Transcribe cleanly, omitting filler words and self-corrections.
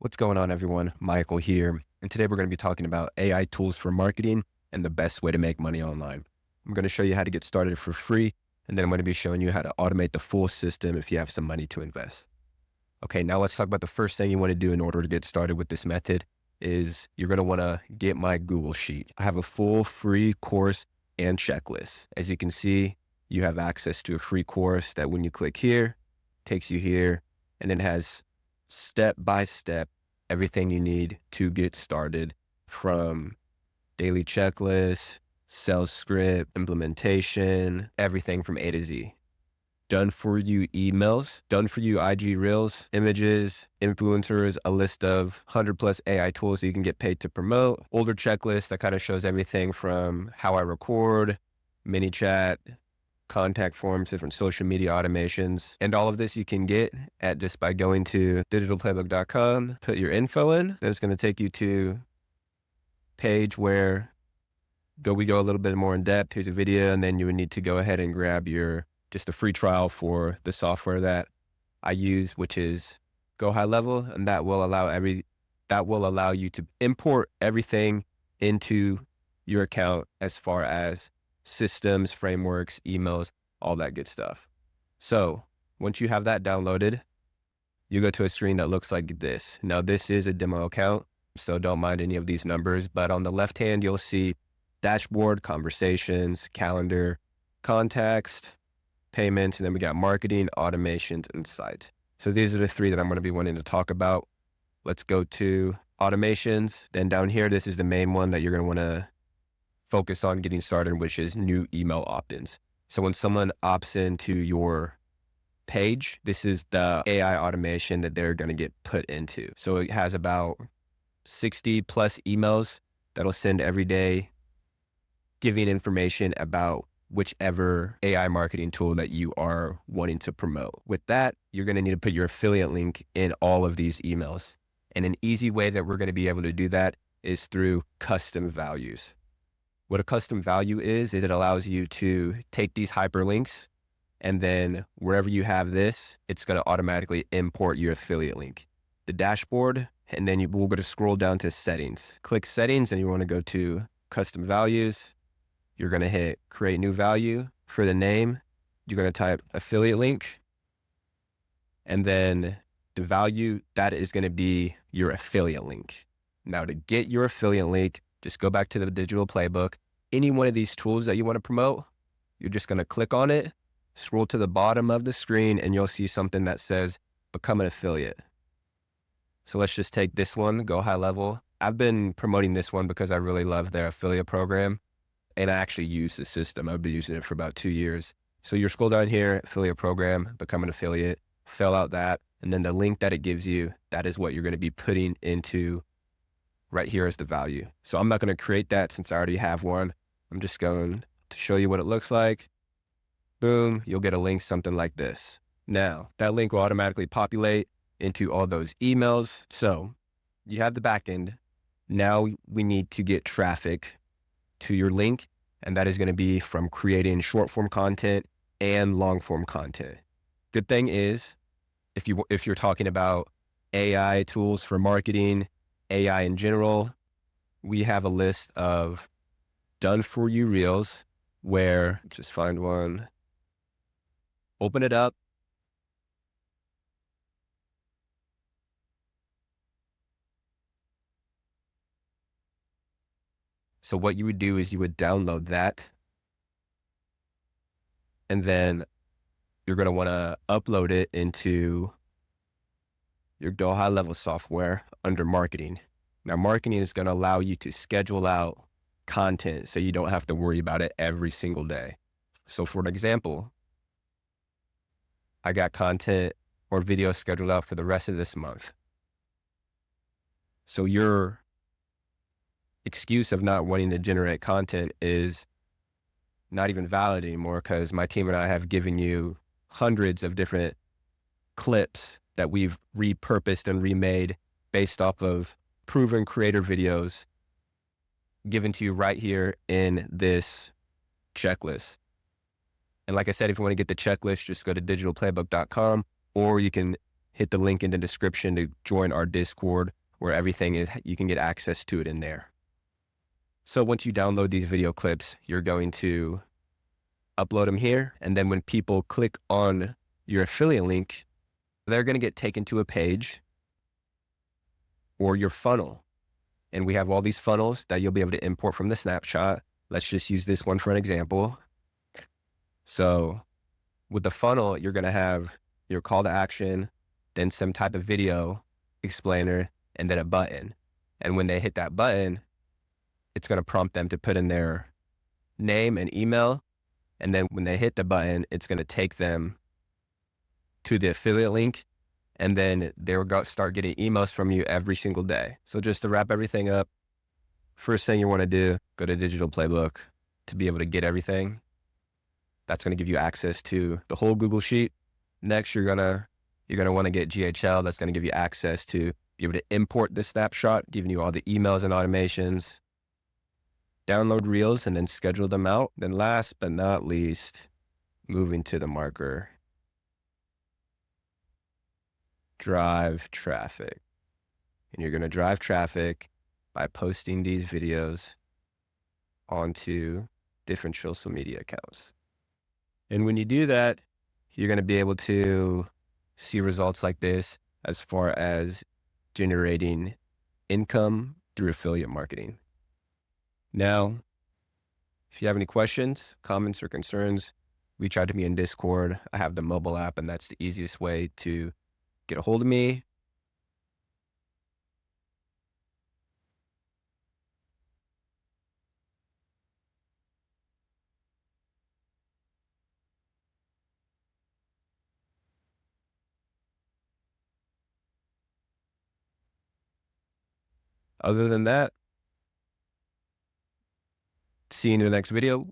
What's going on, everyone? Michael here. And today we're going to be talking about AI tools for marketing and the best way to make money online. I'm going to show you how to get started for free, and then I'm going to be showing you how to automate the full system if you have some money to invest. Okay, now let's talk about the first thing you want to do in order to get started with this method is you're going to want to get my Google Sheet. I have a full free course and checklist. As you can see, you have access to a free course that when you click here, takes you here, and it has step by step everything you need to get started, from daily checklist, sales script, implementation, everything from A to Z. Done for you emails, done for you IG reels, images, influencers, a list of 100+ AI tools that you can get paid to promote, older checklist that kind of shows everything from how I record, mini chat, contact forms, different social media automations. And all of this you can get at just by going to digitalplaybook.com, put your info in. Then it's going to take you to page where we go a little bit more in depth. Here's a video, and then you would need to go ahead and grab just a free trial for the software that I use, which is Go High Level, and that will allow you to import everything into your account as far as systems, frameworks, emails, all that good stuff. So once you have that downloaded, you go to a screen that looks like this. Now this is a demo account, so don't mind any of these numbers, but on the left hand, you'll see dashboard, conversations, calendar, context, payments, and then we got marketing, automations, and sites. So these are the three that I'm going to be wanting to talk about. Let's go to automations. Then down here, this is the main one that you're going to want to focus on getting started, which is new email opt-ins. So when someone opts into your page, this is the AI automation that they're going to get put into. So it has about 60+ emails that'll send every day, giving information about whichever AI marketing tool that you are wanting to promote. With that, you're going to need to put your affiliate link in all of these emails. And an easy way that we're going to be able to do that is through custom values. What a custom value is it allows you to take these hyperlinks, and then wherever you have this, it's going to automatically import your affiliate link. The dashboard, and then we'll go to scroll down to settings. Click settings, and you want to go to custom values. You're going to hit create new value. For the name, you're going to type affiliate link, and then the value, that is going to be your affiliate link. Now to get your affiliate link, just go back to the digital playbook. Any one of these tools that you want to promote, you're just going to click on it, scroll to the bottom of the screen, and you'll see something that says become an affiliate. So let's just take this one, Go High Level. I've been promoting this one because I really love their affiliate program, and I actually use the system. I've been using it for about 2 years. So you scroll down here, affiliate program, become an affiliate, fill out that, and then the link that it gives you, that is what you're going to be putting into right here as the value. So I'm not going to create that since I already have one. I'm just going to show you what it looks like. Boom, you'll get a link, something like this. Now, that link will automatically populate into all those emails. So you have the backend. Now we need to get traffic to your link, and that is going to be from creating short form content and long form content. Good thing is, if you're talking about AI tools for marketing, AI in general, we have a list of done for you reels where, just find one, open it up. So what you would do is you would download that, and then you're going to want to upload it into your Go High Level software under marketing. Now, marketing is going to allow you to schedule out content so you don't have to worry about it every single day. So for an example, I got content or video scheduled out for the rest of this month. So your excuse of not wanting to generate content is not even valid anymore, because my team and I have given you hundreds of different clips that we've repurposed and remade based off of proven creator videos given to you right here in this checklist. And like I said, if you want to get the checklist, just go to digitalplaybook.com, or you can hit the link in the description to join our Discord where everything is, you can get access to it in there. So once you download these video clips, you're going to upload them here. And then when people click on your affiliate link, they're going to get taken to a page or your funnel. And we have all these funnels that you'll be able to import from the snapshot. Let's just use this one for an example. So with the funnel, you're going to have your call to action, then some type of video explainer, and then a button. And when they hit that button, it's going to prompt them to put in their name and email. And then when they hit the button, it's going to take them to the affiliate link. And then they'll start getting emails from you every single day. So just to wrap everything up, first thing you want to do, go to Digital Playbook to be able to get everything. That's going to give you access to the whole Google Sheet. Next, you're gonna want to get GHL. That's going to give you access to be able to import the snapshot, giving you all the emails and automations. Download Reels and then schedule them out. Then last but not least, moving to the marker, drive traffic. And you're going to drive traffic by posting these videos onto different social media accounts. And when you do that, you're going to be able to see results like this as far as generating income through affiliate marketing. Now, if you have any questions, comments, or concerns, reach out to me in Discord. I have the mobile app, and that's the easiest way to get a hold of me. Other than that, see you in the next video.